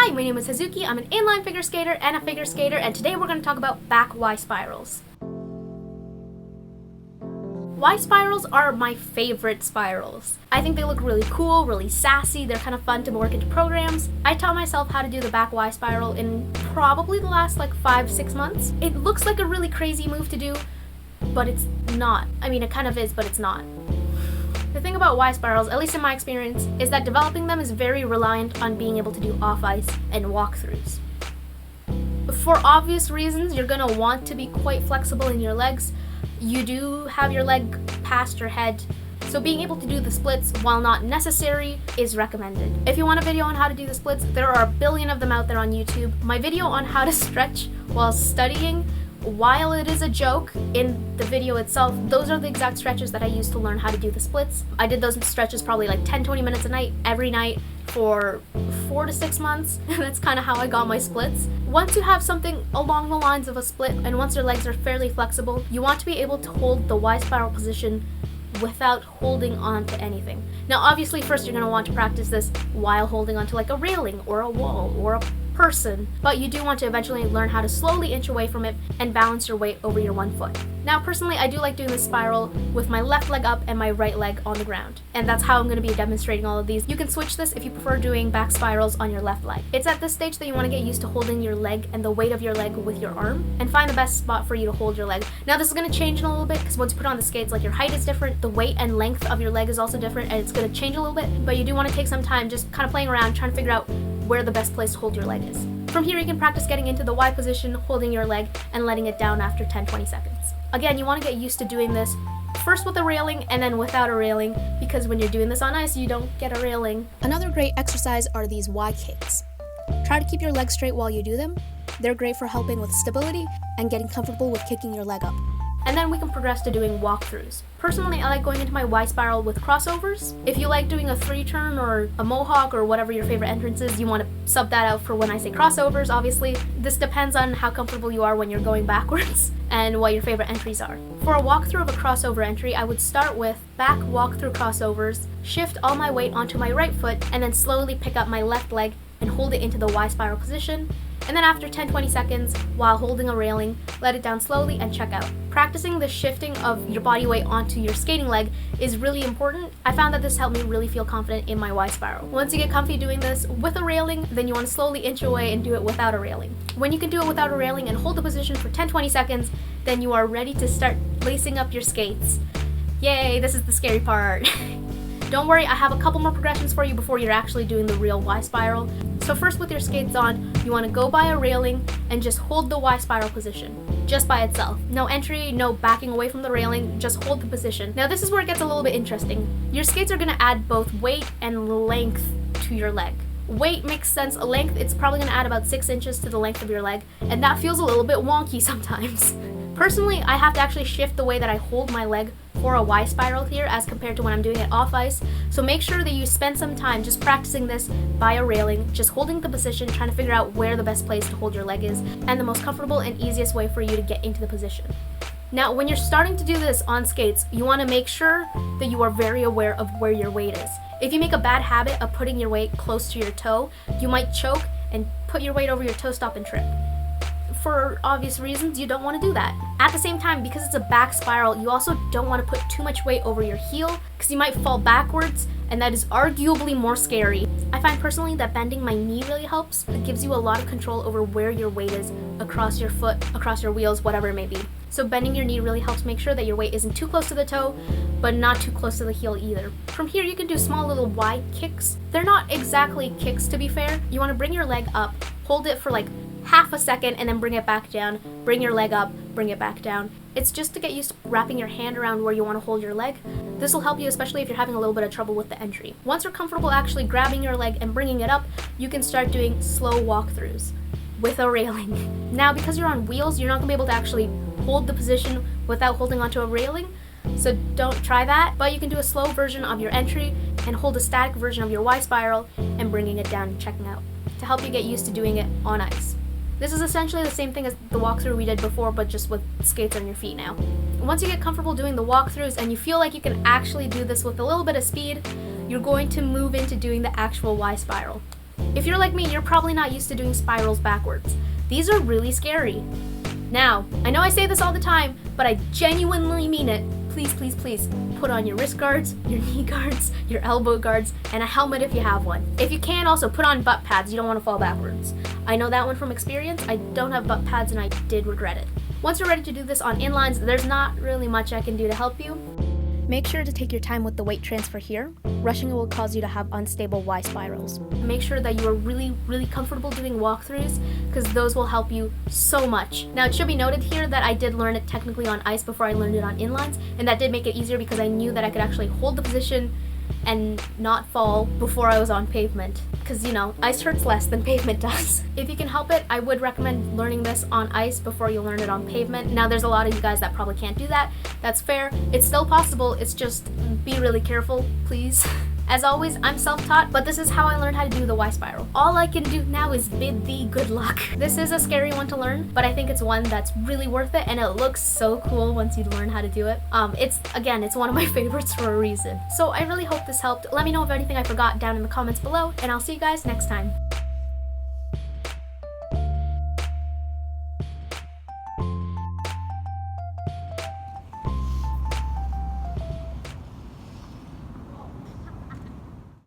Hi, my name is Hazuki. I'm an inline figure skater and a figure skater, and today we're going to talk about back Y spirals. Y spirals are my favorite spirals. I think they look really cool, really sassy, they're kind of fun to work into programs. I taught myself how to do the back Y spiral in probably the last 5-6 months. It looks like a really crazy move to do, but it's not. I mean, it kind of is, but it's not. The thing about Y spirals, at least in my experience, is that developing them is very reliant on being able to do off-ice and walkthroughs. For obvious reasons, you're going to want to be quite flexible in your legs. You do have your leg past your head, so being able to do the splits, while not necessary, is recommended. If you want a video on how to do the splits, there are a billion of them out there on YouTube. My video on how to stretch while studying, while it is a joke in the video itself, those are the exact stretches that I used to learn how to do the splits. I did those stretches probably 10-20 minutes a night, every night, for 4 to 6 months. That's kind of how I got my splits. Once you have something along the lines of a split, and once your legs are fairly flexible, you want to be able to hold the Y spiral position without holding on to anything. Now obviously first you're going to want to practice this while holding onto a railing or a wall or a person, but you do want to eventually learn how to slowly inch away from it and balance your weight over your one foot. Now personally, I do like doing this spiral with my left leg up and my right leg on the ground, and that's how I'm going to be demonstrating all of these. You can switch this if you prefer doing back spirals on your left leg. It's at this stage that you want to get used to holding your leg and the weight of your leg with your arm, and find the best spot for you to hold your leg. Now this is going to change in a little bit, because once you put on the skates, your height is different, the weight and length of your leg is also different, and it's going to change a little bit, but you do want to take some time just kind of playing around, trying to figure out where the best place to hold your leg is. From here, you can practice getting into the Y position, holding your leg, and letting it down after 10-20 seconds. Again, you want to get used to doing this first with a railing and then without a railing, because when you're doing this on ice, you don't get a railing. Another great exercise are these Y kicks. Try to keep your legs straight while you do them. They're great for helping with stability and getting comfortable with kicking your leg up. And then we can progress to doing walkthroughs. Personally, I like going into my Y spiral with crossovers. If you like doing a 3-turn or a mohawk or whatever your favorite entrance is, you want to sub that out for when I say crossovers, obviously. This depends on how comfortable you are when you're going backwards and what your favorite entries are. For a walkthrough of a crossover entry, I would start with back walkthrough crossovers, shift all my weight onto my right foot, and then slowly pick up my left leg and hold it into the Y spiral position. And then after 10-20 seconds, while holding a railing, let it down slowly and check out. Practicing the shifting of your body weight onto your skating leg is really important. I found that this helped me really feel confident in my Y spiral. Once you get comfy doing this with a railing, then you want to slowly inch away and do it without a railing. When you can do it without a railing and hold the position for 10-20 seconds, then you are ready to start lacing up your skates. Yay, this is the scary part. Don't worry, I have a couple more progressions for you before you're actually doing the real Y spiral. So first, with your skates on, you want to go by a railing and just hold the Y spiral position, just by itself. No entry, no backing away from the railing, just hold the position. Now this is where it gets a little bit interesting. Your skates are going to add both weight and length to your leg. Weight makes sense. Length, it's probably going to add about 6 inches to the length of your leg, and that feels a little bit wonky sometimes. Personally, I have to actually shift the way that I hold my leg for a Y spiral here as compared to when I'm doing it off ice. So make sure that you spend some time just practicing this by a railing, just holding the position, trying to figure out where the best place to hold your leg is, and the most comfortable and easiest way for you to get into the position. Now, when you're starting to do this on skates, you want to make sure that you are very aware of where your weight is. If you make a bad habit of putting your weight close to your toe, you might choke and put your weight over your toe stop and trip. For obvious reasons, you don't want to do that. At the same time, because it's a back spiral, you also don't want to put too much weight over your heel, because you might fall backwards, and that is arguably more scary. I find personally that bending my knee really helps. It gives you a lot of control over where your weight is across your foot, across your wheels, whatever it may be. So bending your knee really helps make sure that your weight isn't too close to the toe, but not too close to the heel either. From here, you can do small little Y kicks. They're not exactly kicks, to be fair. You want to bring your leg up, hold it for half a second, and then bring it back down. Bring your leg up, bring it back down. It's just to get used to wrapping your hand around where you want to hold your leg. This will help you, especially if you're having a little bit of trouble with the entry. Once you're comfortable actually grabbing your leg and bringing it up, you can start doing slow walkthroughs with a railing. Now, because you're on wheels, you're not going to be able to actually hold the position without holding onto a railing, so don't try that, but you can do a slow version of your entry and hold a static version of your Y spiral and bringing it down and checking out to help you get used to doing it on ice. This is essentially the same thing as the walkthrough we did before, but just with skates on your feet now. Once you get comfortable doing the walkthroughs and you feel like you can actually do this with a little bit of speed, you're going to move into doing the actual Y spiral. If you're like me, you're probably not used to doing spirals backwards. These are really scary. Now, I know I say this all the time, but I genuinely mean it. Please, please, please, put on your wrist guards, your knee guards, your elbow guards, and a helmet if you have one. If you can, also put on butt pads. You don't want to fall backwards. I know that one from experience. I don't have butt pads and I did regret it. Once you're ready to do this on inlines, there's not really much I can do to help you. Make sure to take your time with the weight transfer here. Rushing it will cause you to have unstable Y spirals. Make sure that you are really, really comfortable doing walkthroughs because those will help you so much. Now, it should be noted here that I did learn it technically on ice before I learned it on inlines, and that did make it easier because I knew that I could actually hold the position and not fall before I was on pavement. Because, you know, ice hurts less than pavement does. If you can help it, I would recommend learning this on ice before you learn it on pavement. Now, there's a lot of you guys that probably can't do that. That's fair. It's still possible. It's just be really careful, please. As always, I'm self-taught, but this is how I learned how to do the Y spiral. All I can do now is bid thee good luck. This is a scary one to learn, but I think it's one that's really worth it, and it looks so cool once you learn how to do it. It's one of my favorites for a reason. So I really hope this helped. Let me know if anything I forgot down in the comments below, and I'll see you guys next time.